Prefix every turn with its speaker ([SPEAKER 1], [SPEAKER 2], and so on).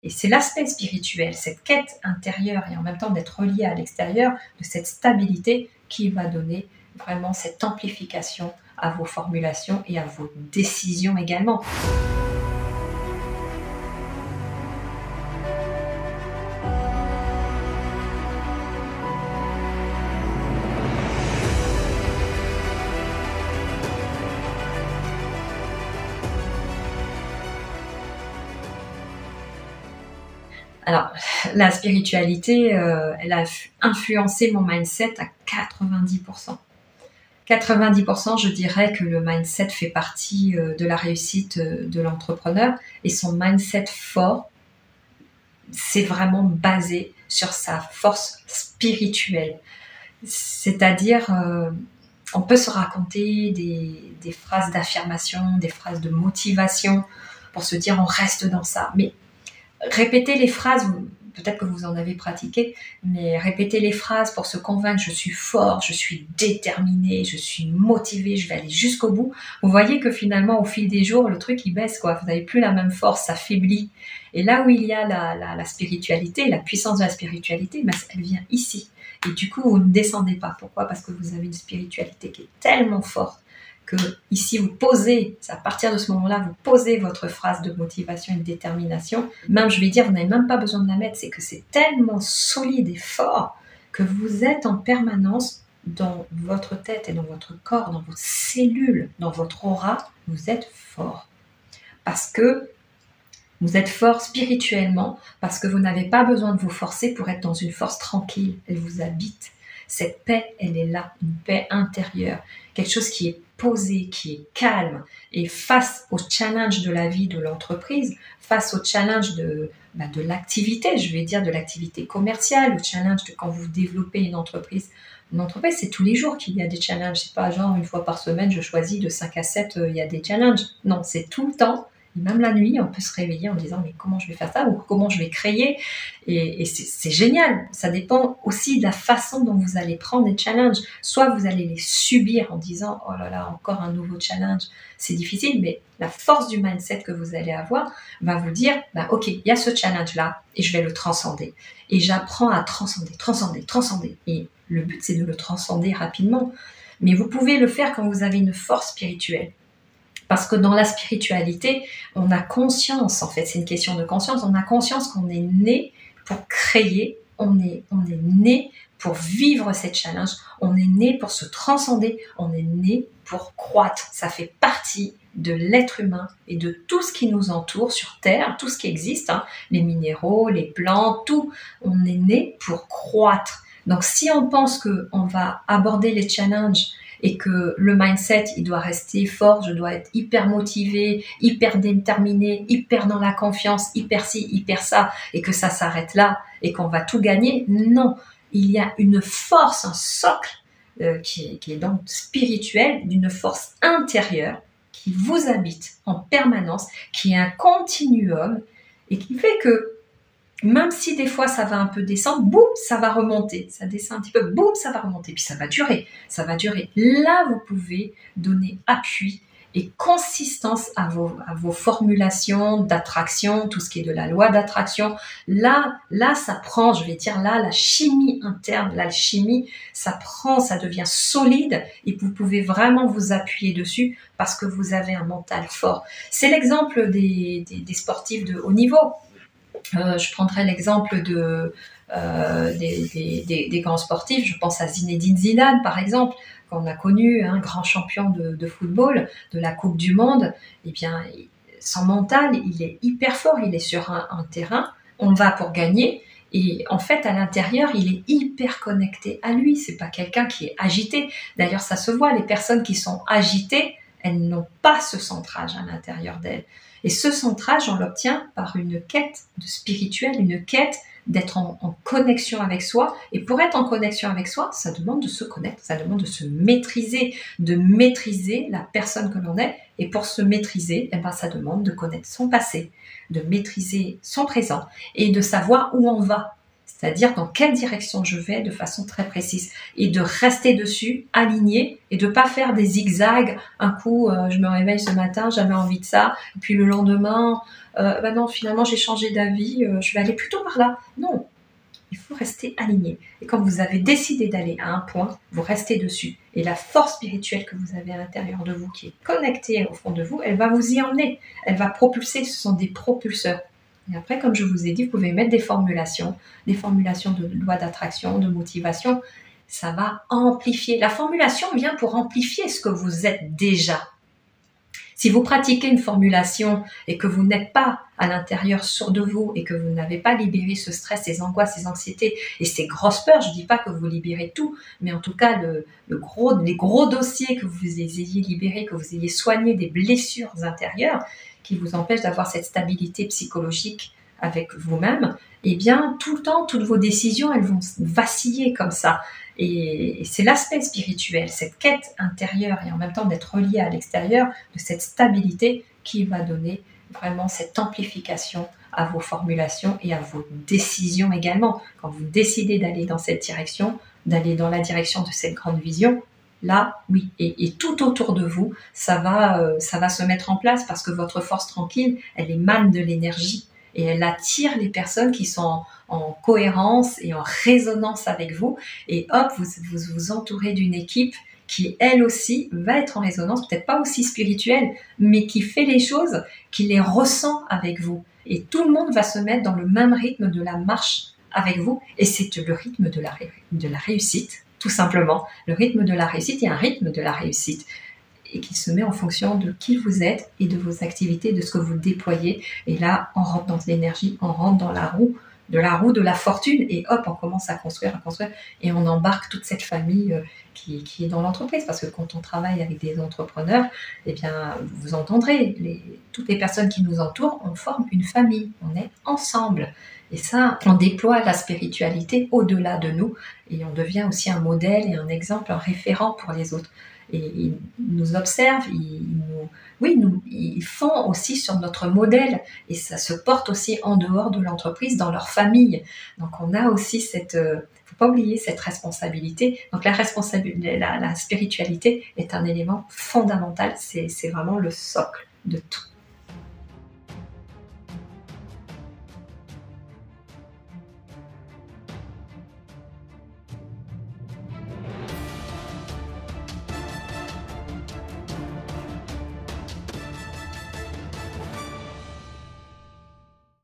[SPEAKER 1] Et c'est l'aspect spirituel, cette quête intérieure et en même temps d'être relié à l'extérieur, de cette stabilité qui va donner vraiment cette amplification à vos formulations et à vos décisions également. Alors, la spiritualité, elle a influencé mon mindset à 90%. 90%, je dirais que le mindset fait partie de la réussite de l'entrepreneur et son mindset fort, c'est vraiment basé sur sa force spirituelle. C'est-à-dire, on peut se raconter des phrases d'affirmation, des phrases de motivation pour se dire on reste dans ça. Mais répétez les phrases, peut-être que vous en avez pratiqué, mais répétez les phrases pour se convaincre, je suis fort, je suis déterminé, je suis motivé, je vais aller jusqu'au bout. Vous voyez que finalement, au fil des jours, le truc, il baisse, quoi. Vous n'avez plus la même force, ça faiblit. Et là où il y a la spiritualité, la puissance de la spiritualité, ben, elle vient ici. Et du coup, vous ne descendez pas. Pourquoi? Parce que vous avez une spiritualité qui est tellement forte que ici vous posez, à partir de ce moment-là, vous posez votre phrase de motivation et de détermination. Même, je vais dire, vous n'avez même pas besoin de la mettre, c'est que c'est tellement solide et fort que vous êtes en permanence dans votre tête et dans votre corps, dans vos cellules, dans votre aura, vous êtes fort. Parce que vous êtes fort spirituellement, parce que vous n'avez pas besoin de vous forcer pour être dans une force tranquille, elle vous habite. Cette paix, elle est là, une paix intérieure, quelque chose qui est posé, qui est calme. Et face au challenge de la vie de l'entreprise, face au challenge de l'activité, je vais dire de l'activité commerciale, au challenge de quand vous développez une entreprise. Une entreprise, c'est tous les jours qu'il y a des challenges. C'est pas genre une fois par semaine, je choisis de 5 à 7, il y a des challenges. Non, c'est tout le temps. Même la nuit, on peut se réveiller en disant mais comment je vais faire ça ou comment je vais créer et c'est génial. Ça dépend aussi de la façon dont vous allez prendre les challenges. Soit vous allez les subir en disant oh là là, encore un nouveau challenge, c'est difficile, mais la force du mindset que vous allez avoir va vous dire ok, il y a ce challenge-là et je vais le transcender. Et j'apprends à transcender. Et le but, c'est de le transcender rapidement. Mais vous pouvez le faire quand vous avez une force spirituelle. Parce que dans la spiritualité, on a conscience, en fait, c'est une question de conscience, on a conscience qu'on est né pour créer, on est né pour vivre cette challenge, on est né pour se transcender, on est né pour croître. Ça fait partie de l'être humain et de tout ce qui nous entoure sur Terre, tout ce qui existe, les minéraux, les plantes, tout, on est né pour croître. Donc si on pense qu'on va aborder les challenges et que le mindset, il doit rester fort, je dois être hyper motivé, hyper déterminé, hyper dans la confiance, hyper ci, hyper ça, et que ça s'arrête là, et qu'on va tout gagner. Non, il y a une force, un socle qui est donc spirituel, d'une force intérieure qui vous habite en permanence, qui est un continuum, et qui fait que même si des fois ça va un peu descendre, boum, ça va remonter. Ça descend un petit peu, boum, ça va remonter. Puis ça va durer. Là, vous pouvez donner appui et consistance à vos formulations d'attraction, tout ce qui est de la loi d'attraction. Là, ça prend, je vais dire là, la chimie interne, l'alchimie, ça prend, ça devient solide et vous pouvez vraiment vous appuyer dessus parce que vous avez un mental fort. C'est l'exemple des sportifs de haut niveau. Je prendrai l'exemple des grands sportifs. Je pense à Zinedine Zidane, par exemple, qu'on a connu, un grand champion de football, de la Coupe du Monde. Eh bien, son mental, il est hyper fort. Il est sur un terrain. On va pour gagner. Et en fait, à l'intérieur, il est hyper connecté à lui. C'est pas quelqu'un qui est agité. D'ailleurs, ça se voit. Les personnes qui sont agitées, elles n'ont pas ce centrage à l'intérieur d'elles. Et ce centrage, on l'obtient par une quête spirituelle, une quête d'être en connexion avec soi. Et pour être en connexion avec soi, ça demande de se connaître, ça demande de se maîtriser, de maîtriser la personne que l'on est. Et pour se maîtriser, ça demande de connaître son passé, de maîtriser son présent et de savoir où on va. c'est-à-dire dans quelle direction je vais de façon très précise, et de rester dessus, aligné, et de pas faire des zigzags. Un coup, je me réveille ce matin, j'avais envie de ça, et puis le lendemain, bah non, finalement j'ai changé d'avis, je vais aller plutôt par là. Non, il faut rester aligné. Et quand vous avez décidé d'aller à un point, vous restez dessus. Et la force spirituelle que vous avez à l'intérieur de vous, qui est connectée au fond de vous, elle va vous y emmener. Elle va propulser, ce sont des propulseurs. Et après, comme je vous ai dit, vous pouvez mettre des formulations de loi d'attraction, de motivation. Ça va amplifier. La formulation vient pour amplifier ce que vous êtes déjà. Si vous pratiquez une formulation et que vous n'êtes pas à l'intérieur sûr de vous et que vous n'avez pas libéré ce stress, ces angoisses, ces anxiétés et ces grosses peurs, je ne dis pas que vous libérez tout, mais en tout cas les gros dossiers que vous ayez libérés, que vous ayez soigné des blessures intérieures qui vous empêchent d'avoir cette stabilité psychologique avec vous-même, eh bien tout le temps, toutes vos décisions, elles vont vaciller comme ça. Et c'est l'aspect spirituel, cette quête intérieure et en même temps d'être relié à l'extérieur, de cette stabilité qui va donner vraiment cette amplification à vos formulations et à vos décisions également. Quand vous décidez d'aller dans cette direction, d'aller dans la direction de cette grande vision, là, oui, et tout autour de vous, ça va se mettre en place parce que votre force tranquille, elle émane de l'énergie et elle attire les personnes qui sont en cohérence et en résonance avec vous. Et hop, vous entourez d'une équipe qui, elle aussi, va être en résonance, peut-être pas aussi spirituelle, mais qui fait les choses, qui les ressent avec vous. Et tout le monde va se mettre dans le même rythme de la marche avec vous. Et c'est le rythme de la réussite, tout simplement. Le rythme de la réussite, il y a un rythme de la réussite. Et qui se met en fonction de qui vous êtes et de vos activités, de ce que vous déployez. Et là, on rentre dans l'énergie, on rentre dans la roue de la fortune, et hop, on commence à construire, et on embarque toute cette famille qui est dans l'entreprise. Parce que quand on travaille avec des entrepreneurs, eh bien, vous entendrez, toutes les personnes qui nous entourent, on forme une famille, on est ensemble. Et ça, on déploie la spiritualité au-delà de nous, et on devient aussi un modèle et un exemple, un référent pour les autres. Et ils nous observent, ils font aussi sur notre modèle, et ça se porte aussi en dehors de l'entreprise, dans leur famille. Donc on a aussi faut pas oublier cette responsabilité. Donc la spiritualité est un élément fondamental, c'est vraiment le socle de tout.